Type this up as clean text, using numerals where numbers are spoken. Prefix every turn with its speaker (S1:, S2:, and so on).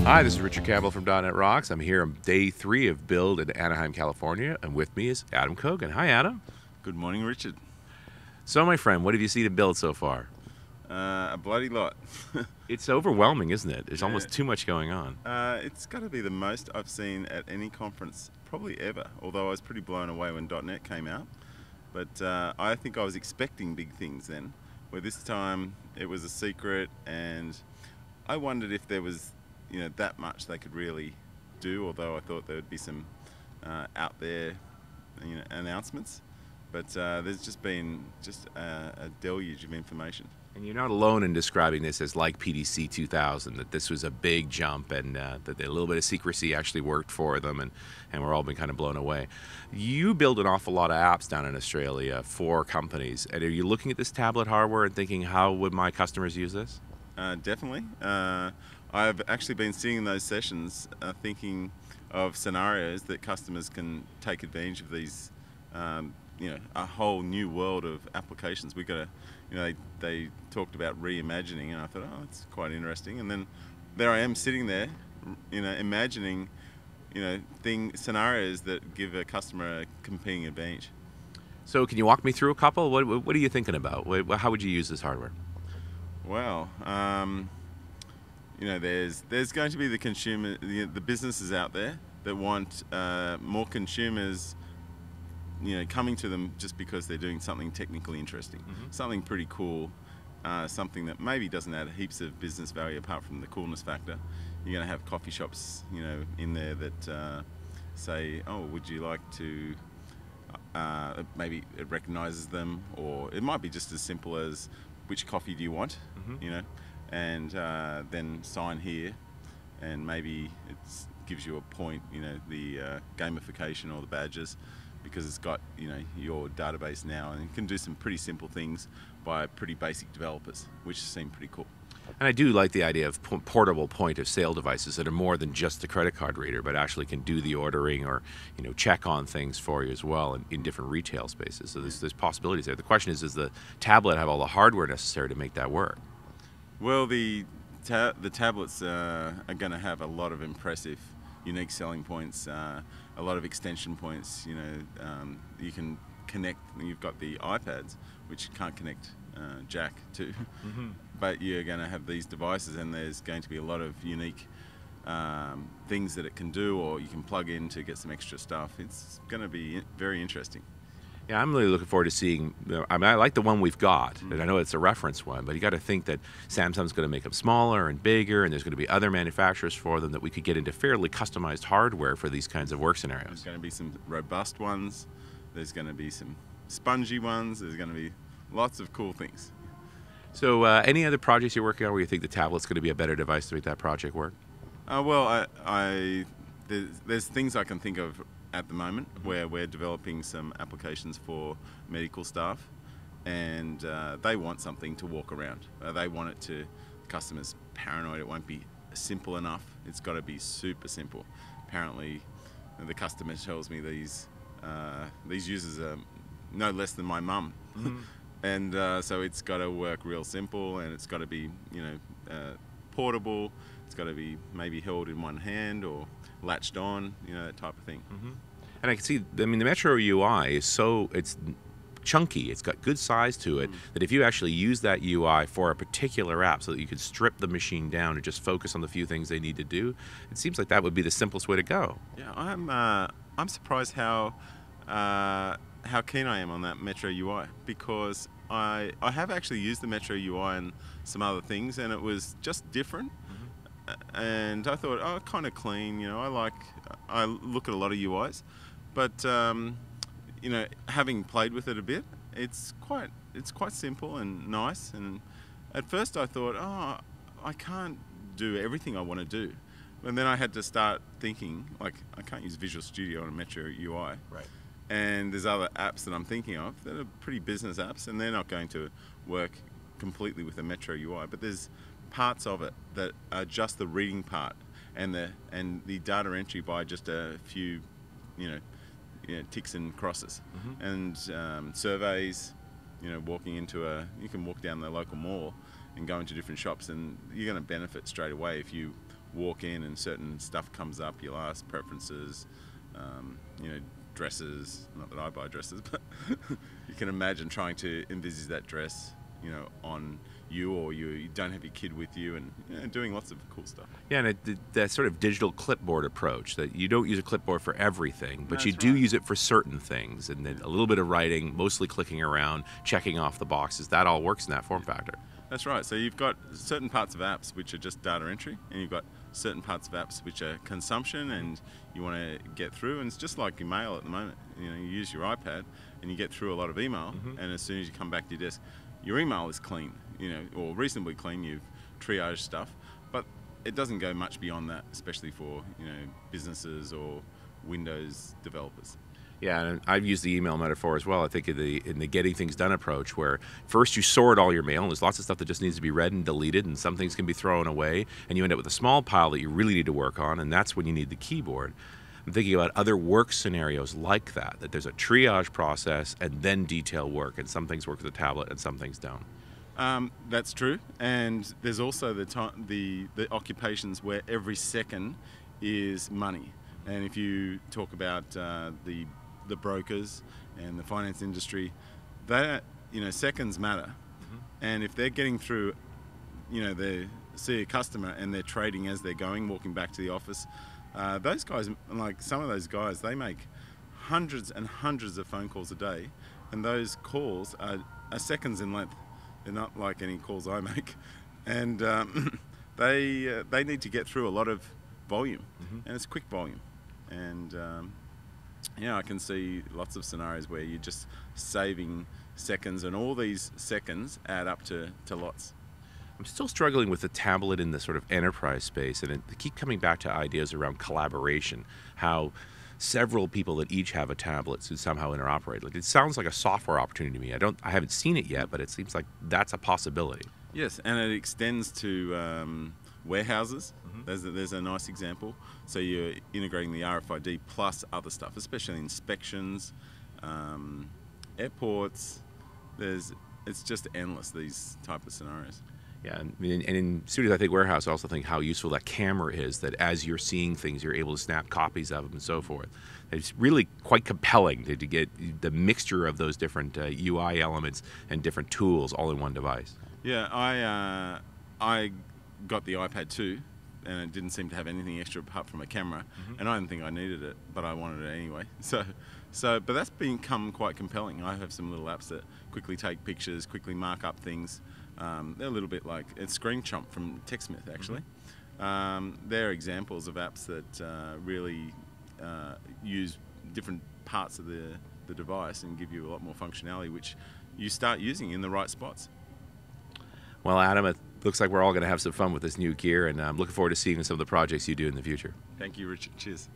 S1: Hi, this is Richard Campbell from DotNetRocks. I'm here on day 3 of Build in Anaheim, California, and with me is Adam Cogan. Hi, Adam.
S2: Good morning, Richard.
S1: So, my friend, what have you seen in Build so far?
S2: A bloody lot.
S1: It's overwhelming, isn't it? There's almost too much going on.
S2: It's got to be the most I've seen at any conference, probably ever, although I was pretty blown away when .NET came out. But I think I was expecting big things then, where this time it was a secret, and I wondered if there was that much they could really do, although I thought there would be some out there announcements. But there's just been a deluge of information.
S1: And you're not alone in describing this as like PDC 2000, that this was a big jump and that a little bit of secrecy actually worked for them, and we're all been kind of blown away. You build an awful lot of apps down in Australia for companies, and are you looking at this tablet hardware and thinking, how would my customers use this?
S2: Definitely. I've actually been sitting in those sessions thinking of scenarios that customers can take advantage of these, a whole new world of applications. We got they talked about reimagining, and I thought, oh, it's quite interesting. And then there I am sitting there, imagining, scenarios that give a customer a competing advantage.
S1: So can you walk me through a couple? What are you thinking about? How would you use this hardware?
S2: Well, there's going to be the consumer, the businesses out there that want more consumers, coming to them just because they're doing something technically interesting, something pretty cool, something that maybe doesn't add heaps of business value apart from the coolness factor. You're going to have coffee shops, in there that say, oh, would you like to? Maybe it recognizes them, or it might be just as simple as, which coffee do you want, and then sign here, and maybe it gives you a point, the gamification or the badges, because it's got your database now, and it can do some pretty simple things by pretty basic developers, which seem pretty cool.
S1: And I do like the idea of portable point-of-sale devices that are more than just the credit card reader, but actually can do the ordering or check on things for you as well in different retail spaces. So there's possibilities there. The question is, does the tablet have all the hardware necessary to make that work?
S2: Well, the tablets are going to have a lot of impressive, unique selling points, a lot of extension points. You can connect. You've got the iPads, which can't connect jack to, but you're going to have these devices, and there's going to be a lot of unique things that it can do, or you can plug in to get some extra stuff. It's going to be very interesting.
S1: Yeah, I'm really looking forward to seeing. I like the one we've got, and I know it's a reference one, but you got to think that Samsung's going to make them smaller and bigger, and there's going to be other manufacturers for them, that we could get into fairly customized hardware for these kinds of work scenarios.
S2: There's going to be some robust ones. There's going to be some spongy ones. There's going to be lots of cool things.
S1: So any other projects you're working on where you think the tablet's going to be a better device to make that project work?
S2: Well, there's things I can think of at the moment where we're developing some applications for medical staff, and they want something to walk around. They want it to, customers paranoid it won't be simple enough. It's got to be super simple. Apparently the customer tells me these users are no less than my mum. And so it's got to work real simple, and it's got to be portable. It's got to be maybe held in one hand or latched on, that type of thing.
S1: And I can see, the Metro UI is it's chunky, it's got good size to it, that if you actually use that UI for a particular app so that you can strip the machine down and just focus on the few things they need to do, it seems like that would be the simplest way to go.
S2: Yeah, I'm surprised how keen I am on that Metro UI, because I have actually used the Metro UI and some other things, and it was just different. And I thought, oh, kind of clean. I look at a lot of UIs, but having played with it a bit, it's quite simple and nice. And at first I thought, oh, I can't do everything I want to do. And then I had to start thinking, like, I can't use Visual Studio on a Metro UI.
S1: Right.
S2: And there's other apps that I'm thinking of that are pretty business apps, and they're not going to work completely with a Metro UI. But there's parts of it that are just the reading part, and the data entry by just a few, ticks and crosses, and surveys. Walking into you can walk down the local mall and go into different shops, and you're going to benefit straight away if you walk in and certain stuff comes up, you'll ask preferences, you know, dresses, not that I buy dresses, but you can imagine trying to envisage that dress, you know, on you, or you don't have your kid with you, and you know, doing lots of cool stuff.
S1: Yeah, and that sort of digital clipboard approach, that you don't use a clipboard for everything, but you
S2: That's
S1: do
S2: right.
S1: use it for certain things, and then a little bit of writing, mostly clicking around, checking off the boxes, that all works in that form factor.
S2: That's right. So you've got certain parts of apps which are just data entry, and you've got certain parts of apps which are consumption, and you want to get through. And it's just like your mail at the moment. You know, you use your iPad and you get through a lot of email, and as soon as you come back to your desk, your email is clean, you know, or reasonably clean. You've triaged stuff, but it doesn't go much beyond that, especially for, you know, businesses or Windows developers.
S1: Yeah, and I've used the email metaphor as well. I think in the getting things done approach, where first you sort all your mail, and there's lots of stuff that just needs to be read and deleted, and some things can be thrown away, and you end up with a small pile that you really need to work on, and that's when you need the keyboard. I'm thinking about other work scenarios like that there's a triage process and then detail work, and some things work with the tablet and some things don't.
S2: That's true, and there's also the occupations where every second is money. And if you talk about the brokers and the finance industry, that, you know, seconds matter. And if they're getting through, you know, they see a customer and they're trading as they're going, walking back to the office, those guys, like some of those guys, they make hundreds and hundreds of phone calls a day, and those calls are seconds in length. They're not like any calls I make, and they need to get through a lot of volume, and it's quick volume. And yeah, I can see lots of scenarios where you're just saving seconds, and all these seconds add up to lots.
S1: I'm still struggling with the tablet in the sort of enterprise space, and I keep coming back to ideas around collaboration, how several people that each have a tablet should somehow interoperate. Like, it sounds like a software opportunity to me. I haven't seen it yet, but it seems like that's a possibility.
S2: Yes, and it extends to warehouses. There's a nice example. So you're integrating the RFID plus other stuff, especially inspections, airports. It's just endless, these type of scenarios.
S1: Yeah, and in studios, I think warehouse, I also think how useful that camera is, that as you're seeing things, you're able to snap copies of them and so forth. It's really quite compelling to get the mixture of those different UI elements and different tools all in one device.
S2: Yeah, I got the iPad 2, and it didn't seem to have anything extra apart from a camera, and I didn't think I needed it, but I wanted it anyway. But that's become quite compelling. I have some little apps that quickly take pictures, quickly mark up things. They're a little bit like, it's Screen Chomp from TechSmith, actually. They're examples of apps that really use different parts of the device and give you a lot more functionality, which you start using in the right spots.
S1: Well, Adam, it looks like we're all going to have some fun with this new gear, and I'm looking forward to seeing some of the projects you do in the future.
S2: Thank you, Richard. Cheers.